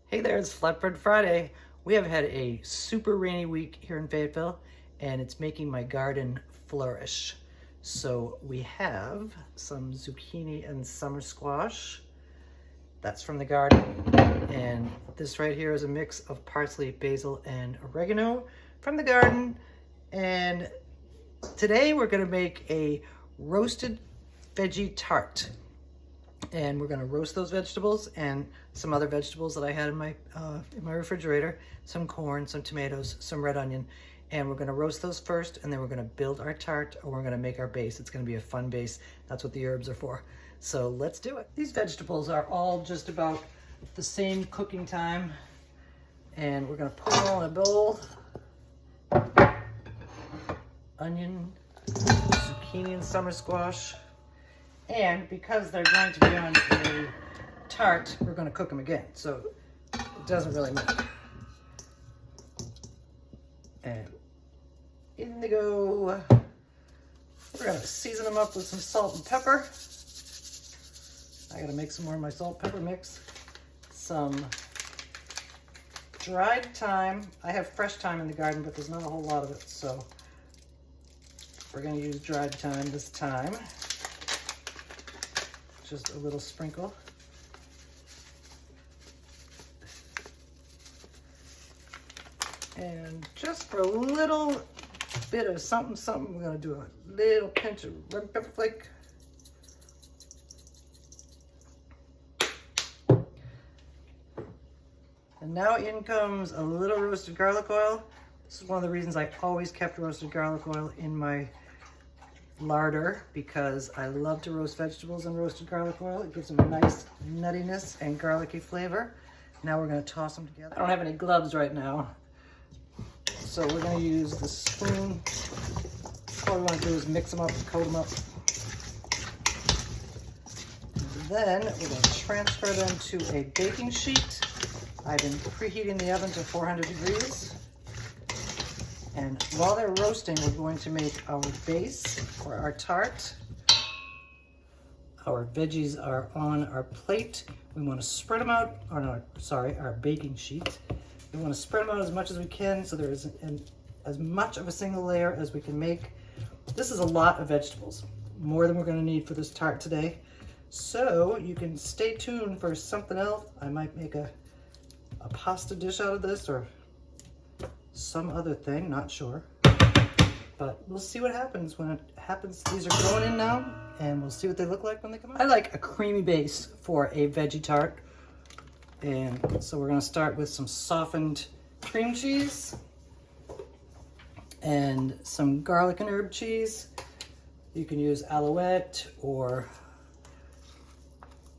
Hey there, it's Flatbread Friday. We have had a super rainy week here in Fayetteville, and it's making my garden flourish. So we have some zucchini and summer squash. That's from the garden. And this right here is a mix of parsley, basil, and oregano from the garden. And today we're gonna make a roasted veggie tart. And we're going to roast those vegetables and some other vegetables that I had in my refrigerator, some corn, some tomatoes, some red onion, and we're going to roast those first, and then we're going to build our tart, or we're going to make our base. It's going to be a fun base. That's what the herbs are for. So let's do it. These vegetables are all just about the same cooking time, and we're going to put them all in a bowl. Onion, zucchini, and summer squash. And because they're going to be on a tart, we're going to cook them again. So it doesn't really matter. And in they go. We're going to season them up with some salt and pepper. I got to make some more of my salt pepper mix. Some dried thyme. I have fresh thyme in the garden, but there's not a whole lot of it. So we're going to use dried thyme this time. Just a little sprinkle. And just for a little bit of something, we're gonna do a little pinch of red pepper flake. And now in comes a little roasted garlic oil. This is one of the reasons I always kept roasted garlic oil in my larder, because I love to roast vegetables in roasted garlic oil. It gives them a nice nuttiness and garlicky flavor. Now we're going to toss them together. I don't have any gloves right now, so we're going to use the spoon. All we want to do is mix them up, coat them up. And then we're going to transfer them to a baking sheet. I've been preheating the oven to 400 degrees. And while they're roasting, we're going to make our base for our tart. Our veggies are on our plate. We want to spread them out, or no, sorry, our baking sheet. We want to spread them out as much as we can so there is as much of a single layer as we can make. This is a lot of vegetables, more than we're going to need for this tart today. So you can stay tuned for something else. I might make a pasta dish out of this, or some other thing, not sure. But we'll see what happens when it happens. These are going in now, and we'll see what they look like when they come out. I like a creamy base for a veggie tart. And so we're gonna start with some softened cream cheese and some garlic and herb cheese. You can use Alouette or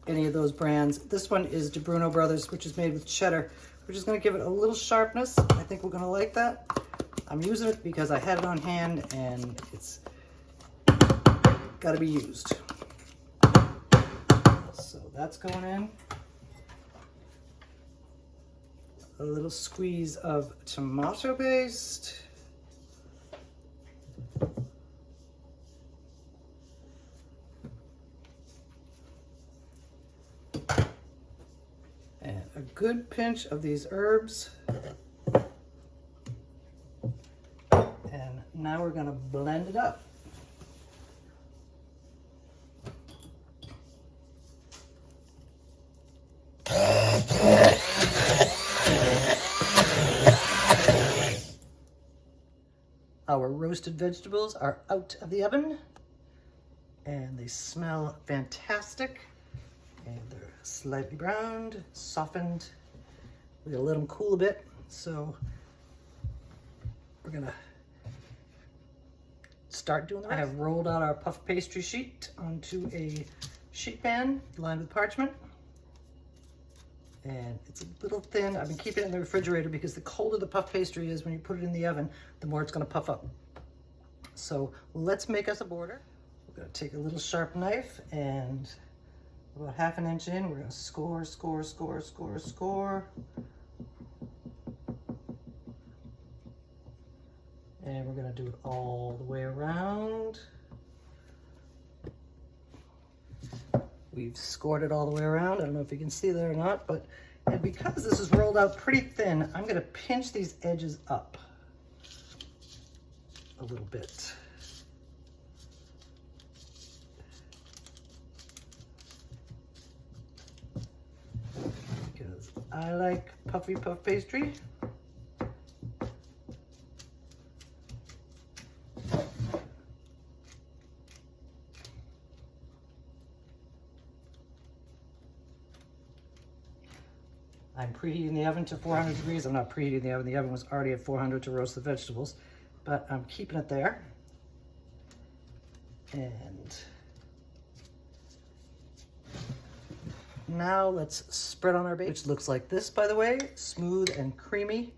any of those brands. This one is DeBruno Brothers, which is made with cheddar. We're just gonna give it a little sharpness. I think we're gonna like that. I'm using it because I had it on hand and it's gotta be used. So that's going in. A little squeeze of tomato paste. And a good pinch of these herbs. And now we're going to blend it up. Our roasted vegetables are out of the oven and they smell fantastic. And they're slightly browned, softened. We're gonna let them cool a bit. So we're gonna start doing the rest. I have rolled out our puff pastry sheet onto a sheet pan lined with parchment. And it's a little thin. I've been keeping it in the refrigerator because the colder the puff pastry is when you put it in the oven, the more it's gonna puff up. So let's make us a border. We're gonna take a little sharp knife and about ½ an inch in, we're gonna score. And we're gonna do it all the way around. We've scored it all the way around. I don't know if you can see that or not, but And because this is rolled out pretty thin, I'm gonna pinch these edges up a little bit. Because I like puffy puff pastry. I'm preheating the oven to 400 degrees. I'm not preheating the oven. The oven was already at 400 to roast the vegetables, but I'm keeping it there. And now let's spread on our bacon, which looks like this, by the way, smooth and creamy.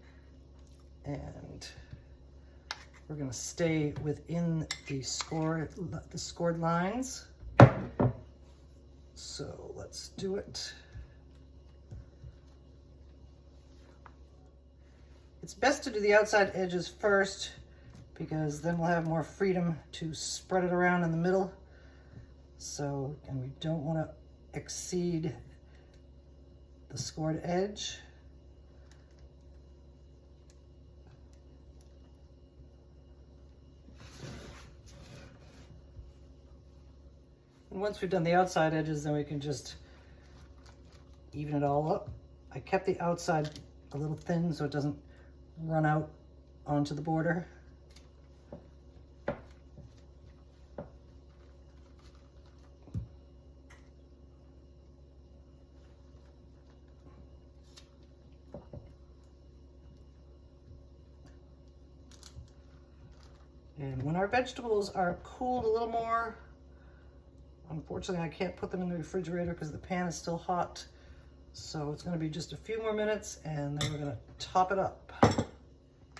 And we're gonna stay within the scored lines. So let's do it. It's best to do the outside edges first because then we'll have more freedom to spread it around in the middle. So, and we don't want to exceed the scored edge. And once we've done the outside edges, then we can just even it all up. I kept the outside a little thin so it doesn't run out onto the border. And when our vegetables are cooled a little more, unfortunately I can't put them in the refrigerator because the pan is still hot. So it's going to be just a few more minutes and then we're going to top it up.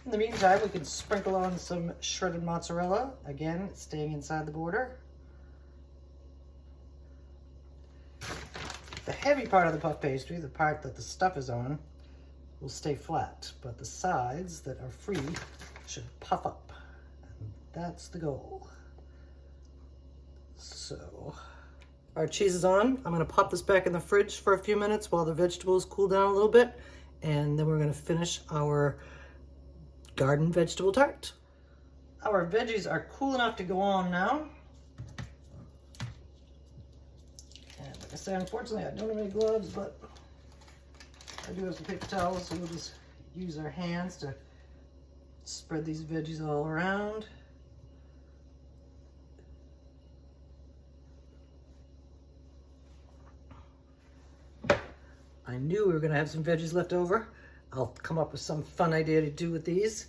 In the meantime, we can sprinkle on some shredded mozzarella, again, staying inside the border. The heavy part of the puff pastry, the part that the stuff is on, will stay flat, but the sides that are free should puff up. And that's the goal. So, our cheese is on. I'm gonna pop this back in the fridge for a few minutes while the vegetables cool down a little bit, and then we're gonna finish our garden vegetable tart. Our veggies are cool enough to go on now. And like I said, unfortunately I don't have any gloves, but I do have some paper towels, so we'll just use our hands to spread these veggies all around. I knew we were gonna have some veggies left over. I'll come up with some fun idea to do with these.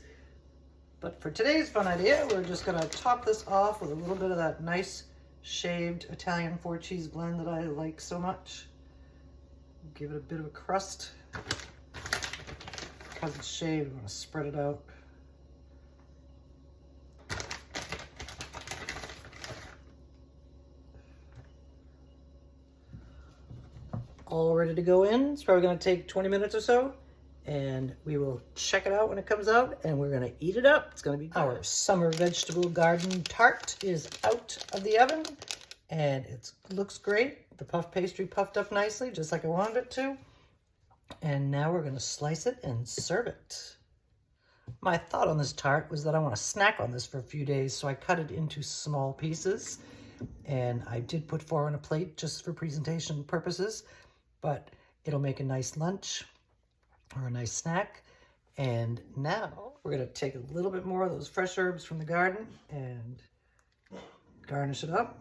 But for today's fun idea, we're just gonna top this off with a little bit of that nice shaved Italian 4-cheese blend that I like so much. Give it a bit of a crust. Because it's shaved, I'm gonna spread it out. All ready to go in. It's probably gonna take 20 minutes or so. And we will check it out when it comes out and we're gonna eat it up. It's gonna be good. Our summer vegetable garden tart is out of the oven and it looks great. The puff pastry puffed up nicely, just like I wanted it to. And now we're gonna slice it and serve it. My thought on this tart was that I want to snack on this for a few days, so I cut it into small pieces. And I did put 4 on a plate just for presentation purposes, but it'll make a nice lunch or a nice snack. And now we're gonna take a little bit more of those fresh herbs from the garden and garnish it up.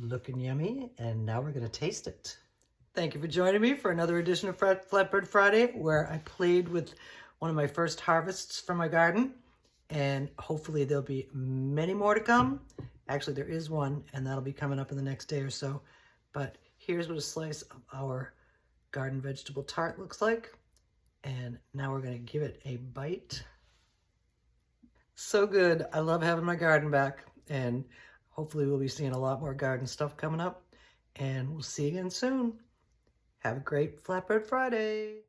Looking yummy, and now we're gonna taste it. Thank you for joining me for another edition of Flatbread Friday, where I played with one of my first harvests from my garden, and hopefully there'll be many more to come. Actually, there is one, and that'll be coming up in the next day or so. But here's what a slice of our garden vegetable tart looks like. And now we're gonna give it a bite. So good. I love having my garden back, and hopefully we'll be seeing a lot more garden stuff coming up. And we'll see you again soon. Have a great Flatbread Friday.